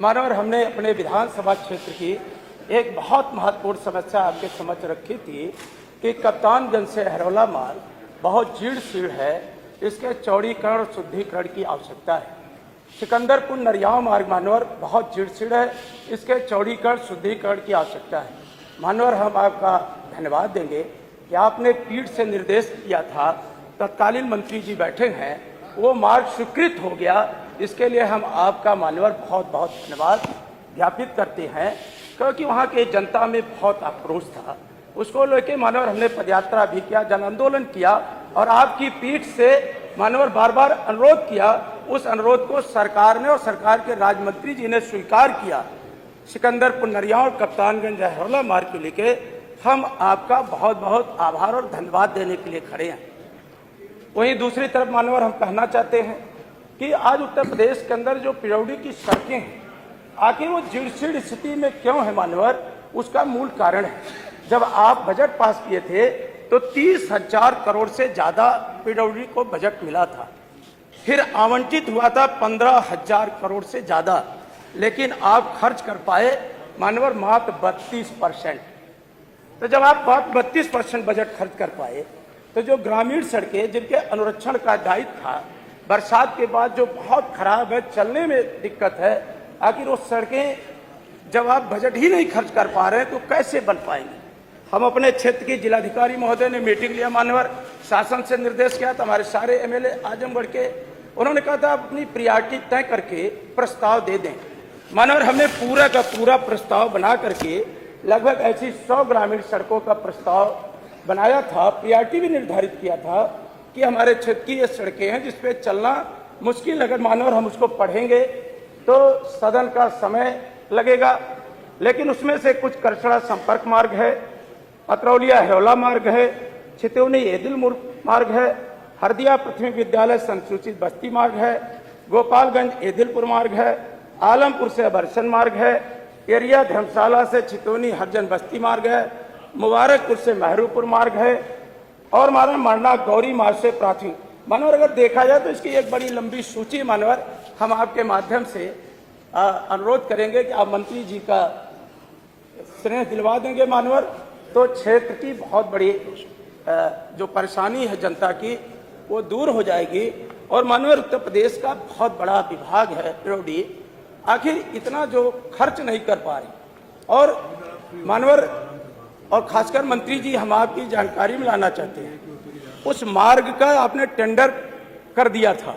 मानवर हमने अपने विधानसभा क्षेत्र की एक बहुत महत्वपूर्ण समस्या आपके समक्ष रखी थी कि कप्तानगंज से हरौला मार्ग बहुत जीर्ण शीर्ण है, इसके चौड़ीकरण और शुद्धिकरण की आवश्यकता है। सिकंदरपुर नरियाव मार्ग मानवर बहुत जीर्ण शीर्ण है, इसके चौड़ीकरण शुद्धिकरण की आवश्यकता है। मानवर हम आपका धन्यवाद देंगे कि आपने पीठ से निर्देश किया था, तत्कालीन मंत्री जी बैठे हैं, वो मार्ग स्वीकृत हो गया। इसके लिए हम आपका मानवर बहुत बहुत धन्यवाद ज्ञापित करते हैं, क्योंकि वहाँ के जनता में बहुत आक्रोश था। उसको लेके मानवर हमने पदयात्रा भी किया, जन आंदोलन किया और आपकी पीठ से मानवर बार बार अनुरोध किया। उस अनुरोध को सरकार ने और सरकार के राज्य मंत्री जी ने स्वीकार किया। सिकंदरपुर नरियाव और कप्तानगंज हरौला मार्ग को लेके हम आपका बहुत बहुत आभार और धन्यवाद देने के लिए खड़े हैं। वहीं दूसरी तरफ मानवर हम कहना चाहते हैं कि आज उत्तर प्रदेश के अंदर जो पिरौड़ी की सड़कें हैं, आखिर वो जीर्ण स्थिति में क्यों है मानवर, उसका मूल कारण है। जब आप बजट पास किए थे तो 30,000 करोड़ से ज्यादा पिरौड़ी को बजट मिला था, फिर आवंटित हुआ था 15,000 करोड़ से ज्यादा, लेकिन आप खर्च कर पाए मानवर मात्र 32%। तो जब आप 32% बजट खर्च कर पाए तो जो ग्रामीण सड़कें जिनके अनुरक्षण का दायित्व था, बरसात के बाद जो बहुत खराब है, चलने में दिक्कत है, आखिर वो सड़कें जब आप बजट ही नहीं खर्च कर पा रहे हैं तो कैसे बन पाएंगे। हम अपने क्षेत्र की जिलाधिकारी महोदय ने मीटिंग लिया मानवर, शासन से निर्देश किया था, हमारे सारे एमएलए आजमगढ़ के, उन्होंने कहा था अपनी प्रियॉरिटी तय करके प्रस्ताव दे दें। मानवर हमने पूरा का पूरा प्रस्ताव बना करके लगभग ऐसी 100 ग्रामीण सड़कों का प्रस्ताव बनाया था, प्रियॉरिटी भी निर्धारित किया था कि हमारे क्षेत्र की ये सड़कें हैं जिसपे चलना मुश्किल। अगर मानवर हम उसको पढ़ेंगे तो सदन का समय लगेगा, लेकिन उसमें से कुछ करसड़ा संपर्क मार्ग है, अतरौलिया हरौला मार्ग है, छितौनी एदिलपुर मार्ग है, हरदिया प्राथमिक विद्यालय संसूचित बस्ती मार्ग है, गोपालगंज एदिलपुर मार्ग है, आलमपुर से बरसन मार्ग है, एरिया धर्मशाला से छितौनी हरजन बस्ती मार्ग है, मुबारकपुर से महरूपुर मार्ग है और मरना गौरी मार्ग से प्राथमिक। मानवर अगर देखा जाए तो इसकी एक बड़ी लंबी सूची मानवर हम आपके माध्यम से अनुरोध करेंगे कि आप मंत्री जी का स्नेह दिलवा देंगे मानवर, तो क्षेत्र की बहुत बड़ी जो परेशानी है जनता की वो दूर हो जाएगी। और मानवर उत्तर प्रदेश का बहुत बड़ा विभाग है पिरौड़ी, आखिर इतना जो खर्च नहीं कर पा रही। और मानवर और खासकर मंत्री जी हम आपकी जानकारी में लाना चाहते हैं, उस मार्ग का आपने टेंडर कर दिया था,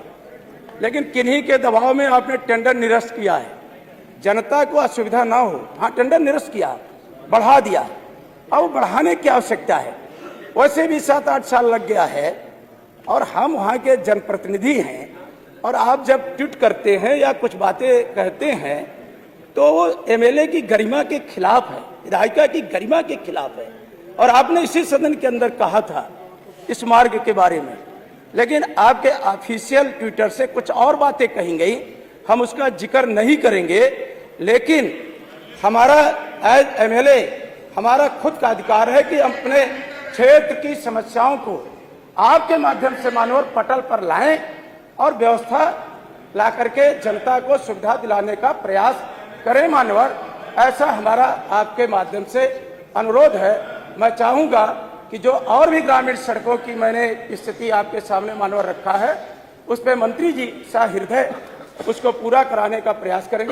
लेकिन किन्हीं के दबाव में आपने टेंडर निरस्त किया है, जनता को असुविधा ना हो। हाँ, टेंडर निरस्त किया, बढ़ा दिया। अब बढ़ाने की आवश्यकता है, वैसे भी 7-8 साल लग गया है और हम वहाँ के जनप्रतिनिधि हैं। और आप जब ट्वीट करते हैं या कुछ बातें कहते हैं तो वो एमएलए की गरिमा के खिलाफ है, विधायिका की गरिमा के खिलाफ है। और आपने इसी सदन के अंदर कहा था इस मार्ग के बारे में, लेकिन आपके ऑफिशियल ट्विटर से कुछ और बातें कही गई, हम उसका जिक्र नहीं करेंगे। लेकिन हमारा एज एमएलए हमारा खुद का अधिकार है कि हम अपने क्षेत्र की समस्याओं को आपके माध्यम से मानवर पटल पर लाएं और व्यवस्था ला करके जनता को सुविधा दिलाने का प्रयास करें मानवर, ऐसा हमारा आपके माध्यम से अनुरोध है। मैं चाहूंगा कि जो और भी ग्रामीण सड़कों की मैंने स्थिति आपके सामने मानवर रखा है, उस पर मंत्री जी सहृदय उसको पूरा कराने का प्रयास करेंगे।